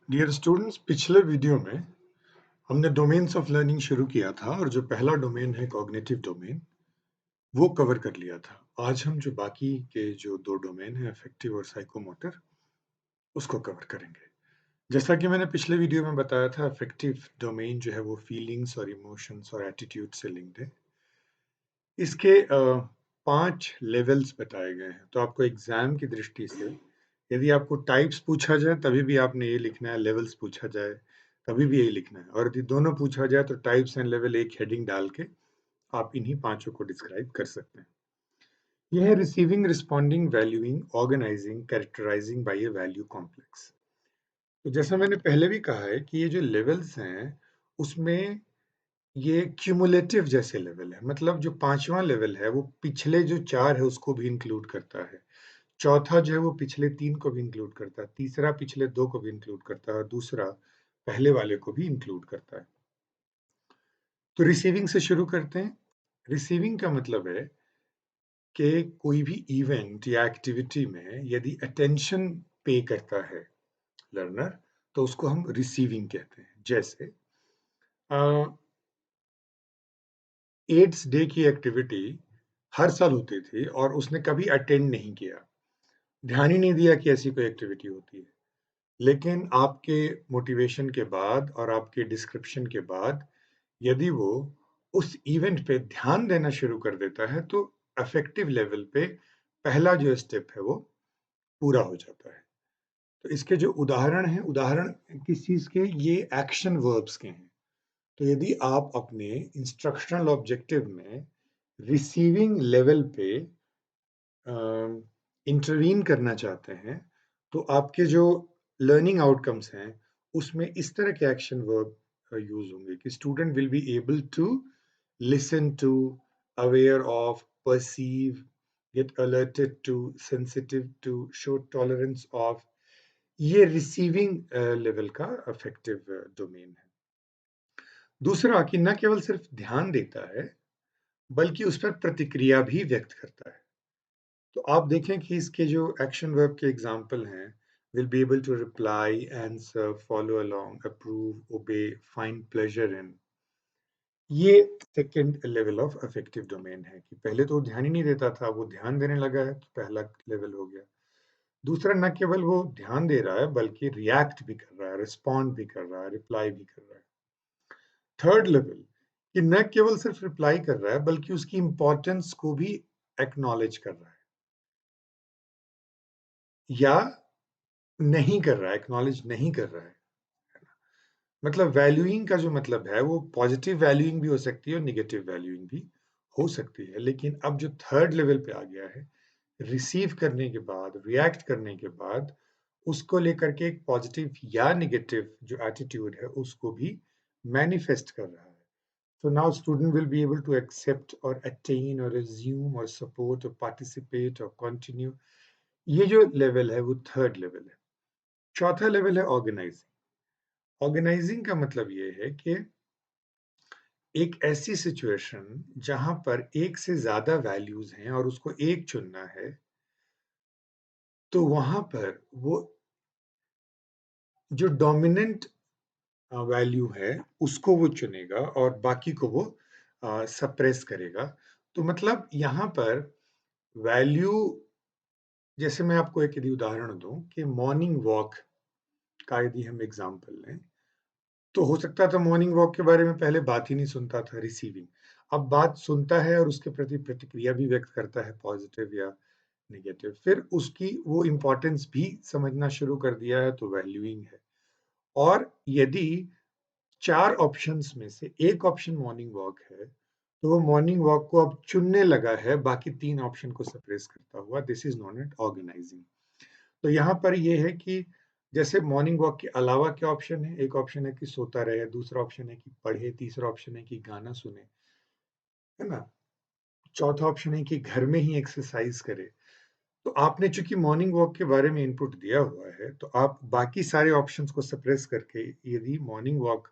Dear students, पिछले video में हमने डोमेन्स ऑफ लर्निंग शुरू किया था और जो पहला डोमेन है कॉग्निटिव डोमेन, वो कवर कर लिया था। आज हम जो बाकी के जो 2 डोमेन हैं अफेक्टिव और साइकोमोटर, उसको कवर करेंगे। जैसा कि मैंने पिछले वीडियो में बताया था, अफेक्टिव डोमेन जो है वो फीलिंग्स और इमोशंस और एटीट्यूड से लिंक्ड है। इसके 5 लेवल्स बताए गए हैं, तो आपको एग्ज़ाम की दृष्टि से यदि आपको टाइप्स पूछा जाए तभी भी आपने ये लिखना है, लेवल्स पूछा जाए तभी भी यही लिखना है, और यदि दोनों पूछा जाए तो टाइप्स एंड लेवल एक हेडिंग डाल के आप इन्हीं पांचों को डिस्क्राइब कर सकते हैं। यह है receiving, responding, valuing, organizing, characterizing by a value complex. तो जैसा मैंने पहले भी कहा है कि ये जो लेवल्स हैं उसमें ये क्यूमुलेटिव जैसे लेवल है, मतलब जो पांचवा लेवल है वो पिछले जो 4 है उसको भी इंक्लूड करता है। चौथा जो है वो पिछले 3 को भी इंक्लूड करता है, तीसरा पिछले 2 को भी इंक्लूड करता है और दूसरा पहले वाले को भी इंक्लूड करता है। तो रिसीविंग से शुरू करते हैं। रिसीविंग का मतलब है कि कोई भी इवेंट या एक्टिविटी में यदि अटेंशन पे करता है लर्नर, तो उसको हम रिसीविंग कहते हैं। जैसे एड्स डे की एक्टिविटी हर साल होती थी और उसने कभी अटेंड नहीं किया, ध्यान ही नहीं दिया कि ऐसी कोई एक्टिविटी होती है। लेकिन आपके मोटिवेशन के बाद और आपके डिस्क्रिप्शन के बाद यदि वो उस इवेंट पे ध्यान देना शुरू कर देता है, तो अफेक्टिव लेवल पे पहला जो स्टेप है वो पूरा हो जाता है। तो इसके जो उदाहरण हैं, उदाहरण किस चीज़ के? ये एक्शन वर्ब्स के हैं। तो यदि आप अपने इंस्ट्रक्शनल ऑब्जेक्टिव में रिसीविंग लेवल पे इंटरवीन करना चाहते हैं, तो आपके जो लर्निंग आउटकम्स हैं, उसमें इस तरह के एक्शन वर्ब यूज़ होंगे कि student will be able to listen to, aware of, perceive, get alerted to, sensitive to, show tolerance of. ये रिसीविंग लेवल का अफेक्टिव डोमेन है। दूसरा कि न केवल सिर्फ ध्यान देता है, बल्कि उस पर प्रतिक्रिया भी व्यक्त करता है। तो आप देखें कि इसके जो एक्शन वर्ब के एग्जाम्पल हैं, will be able to reply, answer, follow along, approve, obey, find pleasure in. ये second level of affective domain है कि पहले तो वो ध्यान ही नहीं देता था, वो ध्यान देने लगा है, तो पहला लेवल हो गया। दूसरा, न केवल वो ध्यान दे रहा है बल्कि रिएक्ट भी कर रहा है, रिस्पॉन्ड भी कर रहा है, रिप्लाई भी कर रहा है। थर्ड लेवल कि न केवल सिर्फ रिप्लाई कर रहा है बल्कि उसकी इंपॉर्टेंस को भी एक्नॉलेज कर रहा है, या नहीं कर रहा है, एक्नॉलेज नहीं कर रहा है। मतलब वैल्यूइंग का जो मतलब है वो पॉजिटिव वैल्यूइंग भी हो सकती है और नेगेटिव वैल्यूइंग भी हो सकती है। लेकिन अब जो थर्ड लेवल पे आ गया है, रिसीव करने के बाद, रिएक्ट करने के बाद उसको लेकर के एक पॉजिटिव या नेगेटिव जो एटीट्यूड है उसको भी मैनिफेस्ट कर रहा है। So now student will be able to accept or attain or assume or support or participate or continue. ये जो लेवल है वो थर्ड लेवल है। चौथा लेवल है ऑर्गेनाइजिंग। ऑर्गेनाइजिंग का मतलब ये है कि एक ऐसी सिचुएशन जहां पर एक से ज्यादा वैल्यूज हैं और उसको एक चुनना है, तो वहां पर वो जो डोमिनेंट वैल्यू है उसको वो चुनेगा और बाकी को वो सप्रेस करेगा। तो मतलब यहाँ पर वैल्यू, जैसे मैं आपको एक यदि उदाहरण दूं कि मॉर्निंग वॉक का यदि हम एग्जांपल लें, तो हो सकता था मॉर्निंग वॉक के बारे में पहले बात ही नहीं सुनता था, रिसीविंग। अब बात सुनता है और उसके प्रति प्रतिक्रिया भी व्यक्त करता है, पॉजिटिव या नेगेटिव। फिर उसकी वो इम्पोर्टेंस भी समझना शुरू कर दिया है, तो वैल्यूइंग है। और यदि 4 ऑप्शंस में से एक ऑप्शन मॉर्निंग वॉक है, तो वो मॉर्निंग वॉक को अब चुनने लगा है बाकी 3 ऑप्शन को सप्रेस करता हुआ। This is known at organising. तो यहाँ पर ये है कि जैसे मॉर्निंग वॉक के अलावा क्या ऑप्शन है? एक ऑप्शन है कि सोता रहे, दूसरा ऑप्शन है कि पढ़े, तीसरा ऑप्शन है कि गाना सुने, है ना? चौथा ऑप्शन है कि घर में ही एक्सरसाइज करे। तो आपने चूंकि मॉर्निंग वॉक के बारे में इनपुट दिया हुआ है, तो आप बाकी सारे ऑप्शंस को सप्रेस करके यदि मॉर्निंग वॉक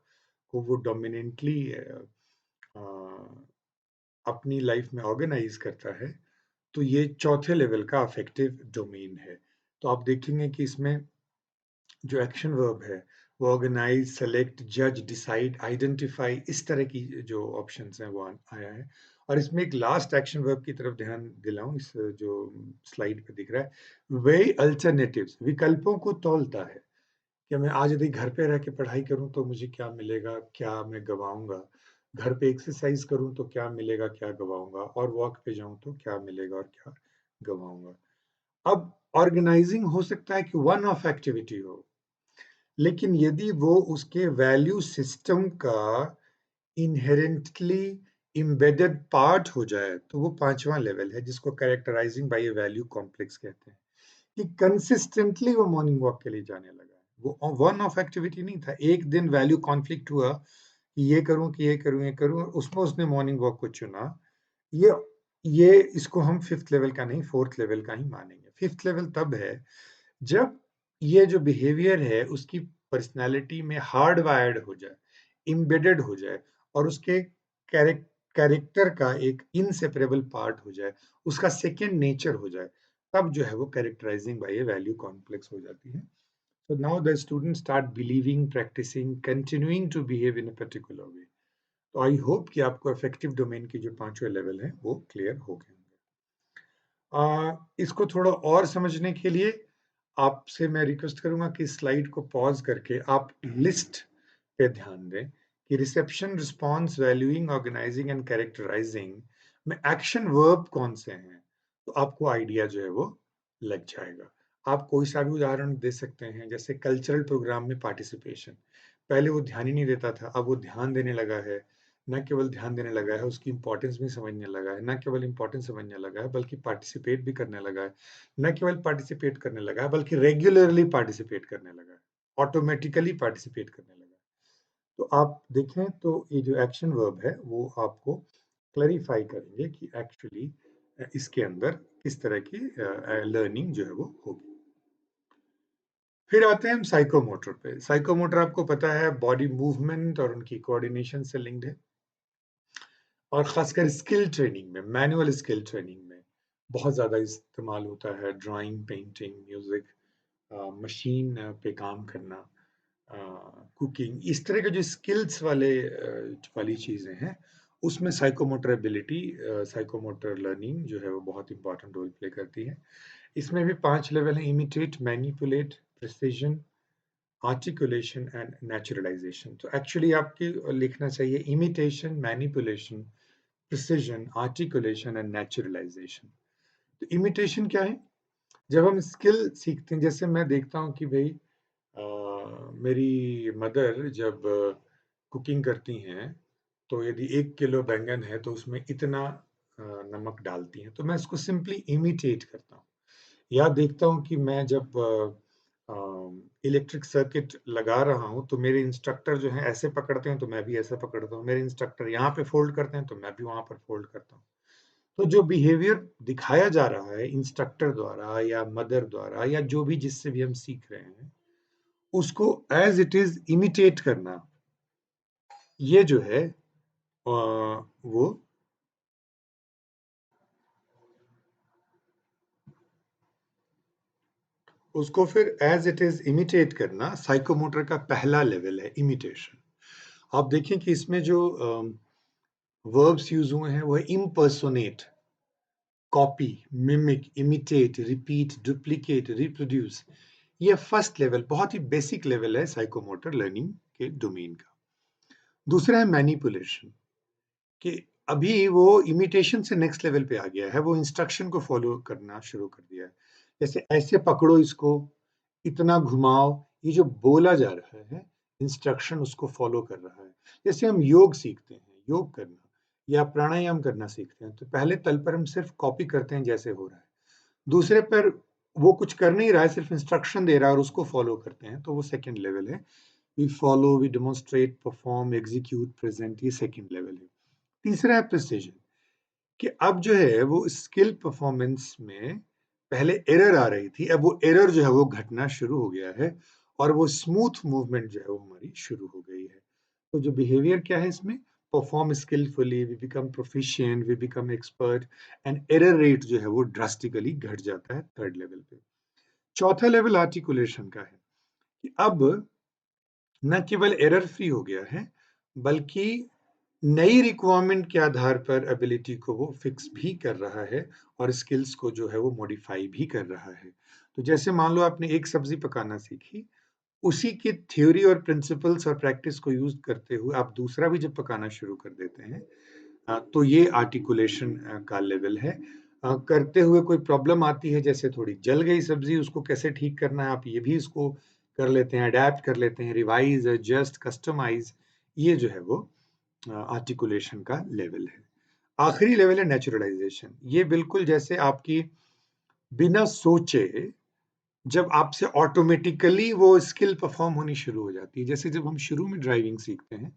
को वो डोमिनेंटली अपनी लाइफ में ऑर्गेनाइज करता है, तो ये चौथे लेवल का अफेक्टिव डोमेन है। तो आप देखेंगे कि इसमें जो एक्शन वर्ब है वो ऑर्गेनाइज, सेलेक्ट, जज, डिसाइड, आइडेंटिफाई, इस तरह की जो ऑप्शंस हैं वो आया है। और इसमें एक लास्ट एक्शन वर्ब की तरफ ध्यान दिलाऊं, इस जो स्लाइड पे दिख रहा है, वे अल्टरनेटिव्स, विकल्पों को तौलता है कि मैं आज यदि घर पे रह के पढ़ाई करूं तो मुझे क्या मिलेगा, क्या मैं गवाऊंगा, घर पे एक्सरसाइज करूं तो क्या मिलेगा, क्या गवाऊंगा, और वॉक पे जाऊं तो क्या मिलेगा और क्या गवाऊंगा। अब ऑर्गेनाइजिंग हो सकता है कि वन ऑफ एक्टिविटी हो, लेकिन यदि वो उसके वैल्यू सिस्टम का इनहेरेंटली एम्बेडेड पार्ट हो जाए तो वो पांचवा लेवल है, जिसको characterising by a value complex कहते हैं। कि कंसिस्टेंटली वो मॉर्निंग वॉक के लिए जाने लगा है, वो वन ऑफ एक्टिविटी नहीं था। एक दिन वैल्यू कॉन्फ्लिक्ट हुआ कि ये करूं कि ये करूं ये करूं, उसमें उसने मॉर्निंग वॉक को चुना। ये ये इसको हम फिफ्थ लेवल का नहीं, फोर्थ लेवल का ही मानेंगे। फिफ्थ लेवल तब है जब ये जो बिहेवियर है उसकी पर्सनालिटी में हार्ड वायर्ड हो जाए, इम्बेडेड हो जाए, और उसके कैरेक्टर का एक इनसेपरेबल पार्ट हो जाए, उसका सेकेंड नेचर हो जाए, तब जो है वो characterising by a value complex हो जाती है। So now the students start believing, practicing, continuing to behave in a particular way. तो आई होप कि आपको इफेक्टिव डोमेन की जो पांचवे लेवल है वो क्लियर हो गए होंगे। इसको थोड़ा और समझने के लिए आपसे मैं रिक्वेस्ट करूंगा कि स्लाइड को पॉज करके आप लिस्ट पे ध्यान दें कि reception, response, valuing, organising and characterising में एक्शन वर्ब कौन से हैं, तो आपको आइडिया जो है वो लग जाएगा। आप कोई सा भी उदाहरण दे सकते हैं, जैसे कल्चरल प्रोग्राम में पार्टिसिपेशन, पहले वो ध्यान ही नहीं देता था, अब वो ध्यान देने लगा है। न केवल ध्यान देने लगा है, उसकी इंपॉर्टेंस भी समझने लगा है, न केवल इंपॉर्टेंस समझने लगा है बल्कि पार्टिसिपेट भी करने लगा है। न केवल पार्टिसिपेट करने लगा है बल्कि रेगुलरली पार्टिसिपेट करने लगा है, ऑटोमेटिकली पार्टिसिपेट करने लगा है। तो आप देखें तो ये जो एक्शन वर्ब है वो आपको क्लैरिफाई करेंगे कि एक्चुअली इसके अंदर किस तरह की लर्निंग जो है वो होगी। फिर आते हैं हम साइकोमोटर पे। साइकोमोटर आपको पता है बॉडी मूवमेंट और उनकी कोऑर्डिनेशन से लिंक्ड है, और खासकर स्किल ट्रेनिंग में, मैनुअल स्किल ट्रेनिंग में बहुत ज़्यादा इस्तेमाल होता है। ड्राइंग, पेंटिंग, म्यूजिक, मशीन पे काम करना, कुकिंग, इस तरह के जो स्किल्स वाली चीज़ें हैं उसमें साइकोमोटर एबिलिटी, साइकोमोटर लर्निंग जो है वो बहुत इंपॉर्टेंट रोल प्ले करती है। इसमें भी 5 लेवल हैं: imitate, manipulate, precision, articulation and naturalisation. तो एक्चुअली आपकी लिखना चाहिए imitation, manipulation, precision, articulation and naturalisation. तो इमिटेशन क्या है? जब हम स्किल सीखते हैं, जैसे मैं देखता हूँ कि भाई मेरी मदर जब कुकिंग करती हैं तो यदि 1 किलो बैंगन है तो उसमें इतना नमक डालती हैं, तो मैं इसको सिंपली इमिटेट करता हूँ। या देखता हूँ कि मैं जब इलेक्ट्रिक सर्किट लगा रहा हूँ तो मेरे इंस्ट्रक्टर जो हैं ऐसे पकड़ते हैं तो मैं भी ऐसे पकड़ता हूँ, मेरे इंस्ट्रक्टर यहाँ पे फोल्ड करते हैं तो मैं भी वहां पर फोल्ड करता हूँ। तो जो बिहेवियर दिखाया जा रहा है इंस्ट्रक्टर द्वारा या मदर द्वारा या जो भी जिससे भी हम सीख रहे हैं, उसको एज इट इज इमिटेट करना, ये जो है वो उसको फिर एज इट इज इमिटेट करना साइकोमोटर का पहला लेवल है, इमिटेशन। आप देखें कि इसमें जो वर्ब्स यूज हुए हैं वो है impersonate, copy, mimic, imitate, repeat, duplicate, reproduce. ये फर्स्ट लेवल, बहुत ही बेसिक लेवल है साइकोमोटर लर्निंग के डोमेन का। दूसरा है मैनिपुलेशन, कि अभी वो इमिटेशन से नेक्स्ट लेवल पे आ गया है, वो इंस्ट्रक्शन को फॉलो करना शुरू कर दिया है। जैसे ऐसे पकड़ो इसको, इतना घुमाओ, ये जो बोला जा रहा है इंस्ट्रक्शन उसको फॉलो कर रहा है। जैसे हम योग सीखते हैं, योग करना या प्राणायाम करना सीखते हैं, तो पहले तल पर हम सिर्फ कॉपी करते हैं जैसे हो रहा है, दूसरे पर वो कुछ कर नहीं रहा है, सिर्फ इंस्ट्रक्शन दे रहा है और उसको फॉलो करते हैं, तो वो सेकेंड लेवल है। We follow, we demonstrate, perform, execute, present, ये सेकेंड लेवल है। तीसरा है प्रिसिजन, कि अब जो है वो स्किल परफॉर्मेंस में पहले एरर आ रही थी, अब वो एरर जो है वो घटना शुरू हो गया है और वो स्मूथ मूवमेंट जो है वो हमारी शुरू हो गई है। तो जो बिहेवियर क्या है इसमें, perform skilfully, we become proficient, we become expert, and error rate जो है वो ड्रास्टिकली घट जाता है थर्ड लेवल पे। चौथा लेवल आर्टिकुलेशन का है, कि अब न केवल एरर फ्री हो गया है, बल्कि नई रिक्वायरमेंट के आधार पर एबिलिटी को वो फिक्स भी कर रहा है और स्किल्स को जो है वो मॉडिफाई भी कर रहा है। तो जैसे मान लो आपने एक सब्ज़ी पकाना सीखी, उसी की थ्योरी और प्रिंसिपल्स और प्रैक्टिस को यूज़ करते हुए आप दूसरा भी जब पकाना शुरू कर देते हैं, तो ये आर्टिकुलेशन का लेवल है। करते हुए कोई प्रॉब्लम आती है, जैसे थोड़ी जल गई सब्ज़ी, उसको कैसे ठीक करना है, आप ये भी इसको कर लेते हैं, अडैप्ट कर लेते हैं, रिवाइज़, एडजस्ट, कस्टमाइज़, ये जो है वो आर्टिकुलेशन का लेवल है। आखिरी लेवल है नेचुरलाइज़ेशन। ये बिल्कुल जैसे आपकी बिना सोचे जब आपसे ऑटोमेटिकली वो स्किल परफॉर्म होनी शुरू हो जाती है। जैसे जब हम शुरू में ड्राइविंग सीखते हैं,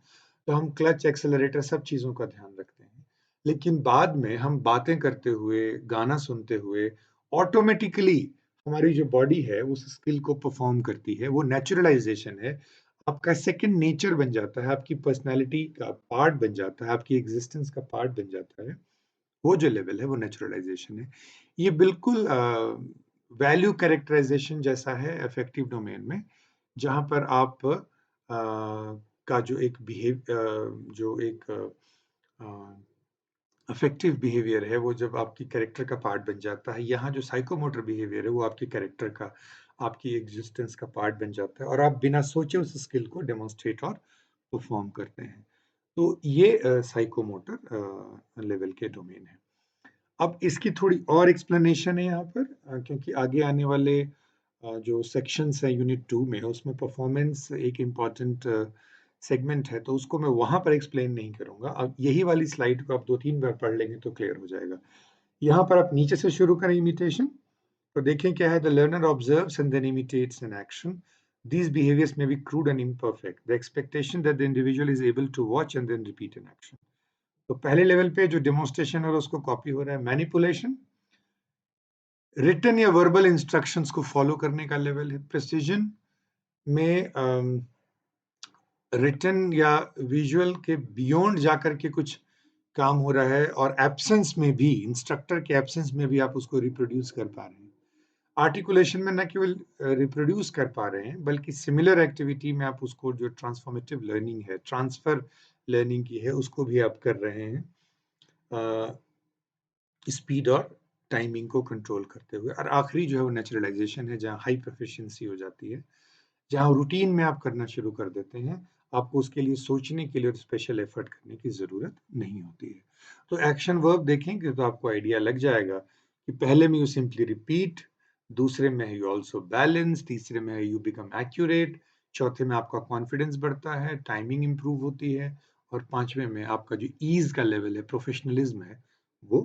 तो हम क्लच, एक्सेलरेटर सब चीज़ों का ध्यान रखते हैं। लेकिन बाद में हम बातें करते हुए, गाना सुनते हुए ऑटोमेटिकली हमारी जो बॉडी है उस स्किल को परफॉर्म करती है। वो नेचुरलाइज़ेशन है। आपका सेकंड नेचर बन जाता है, आपकी पर्सनैलिटी का पार्ट बन जाता है, आपकी एक्जिस्टेंस का पार्ट बन जाता है। वो जो लेवल है वो नेचुरलाइज़ेशन है। ये बिल्कुल वैल्यू कैरेक्टराइज़ेशन जैसा है अफेक्टिव डोमेन में, जहाँ पर आप का जो एक जो एक अफेक्टिव बिहेवियर है, वो जब आपकी कैरेक्टर का पार्ट बन जाता है। यहाँ जो साइकोमोटर बिहेवियर है, वो आपके कैरेक्टर का, आपकी एग्जिस्टेंस का पार्ट बन जाता है और आप बिना सोचे उस स्किल को डेमोन्स्ट्रेट और परफॉर्म करते हैं। तो ये साइकोमोटर लेवल के डोमेन है। अब इसकी थोड़ी और एक्सप्लेनेशन है यहाँ पर, क्योंकि आगे आने वाले जो सेक्शंस हैं यूनिट 2 में, उसमें परफॉर्मेंस एक इम्पॉर्टेंट सेगमेंट है, तो उसको मैं वहाँ पर एक्सप्लेन नहीं करूँगा। अब यही वाली स्लाइड को आप 2-3 बार पढ़ लेंगे तो क्लियर हो जाएगा। यहाँ पर आप नीचे से शुरू करें इमिटेशन, तो देखें क्या है, the learner observes and then imitates an action. These behaviors may be crude and imperfect. The expectation that the individual is able to watch and then repeat an action. तो पहले लेवल पे जो demonstration है उसको copy हो रहा है। Manipulation, written या वर्बल इंस्ट्रक्शंस को फॉलो करने का लेवल है। प्रिसिजन में रिटन या विजुअल के बियॉन्ड जाकर के कुछ काम हो रहा है और एब्सेंस में भी, इंस्ट्रक्टर के एब्सेंस में भी आप उसको रिप्रोड्यूस कर पा रहे हैं। आर्टिकुलेशन में न केवल रिप्रोड्यूस कर पा रहे हैं, बल्कि सिमिलर एक्टिविटी में आप उसको, जो ट्रांसफॉर्मेटिव लर्निंग है, ट्रांसफर लर्निंग की है, उसको भी आप कर रहे हैं स्पीड और टाइमिंग को कंट्रोल करते हुए। और आखिरी जो है वो नेचुरलाइजेशन है, जहाँ हाई प्रोफिशिएंसी हो जाती है, जहाँ रूटीन में आप करना शुरू कर देते हैं, आपको उसके लिए सोचने के लिए और स्पेशल एफर्ट करने की ज़रूरत नहीं होती है। तो एक्शन वर्ब देखेंगे तो आपको आइडिया लग जाएगा कि पहले में यू सिंपली रिपीट, दूसरे में है यू ऑल्सो बैलेंस, तीसरे में है यू बिकम एक्यूरेट, चौथे में आपका कॉन्फिडेंस बढ़ता है, टाइमिंग इम्प्रूव होती है और पाँचवें में आपका जो ईज़ का लेवल है, प्रोफेशनलिज्म है, वो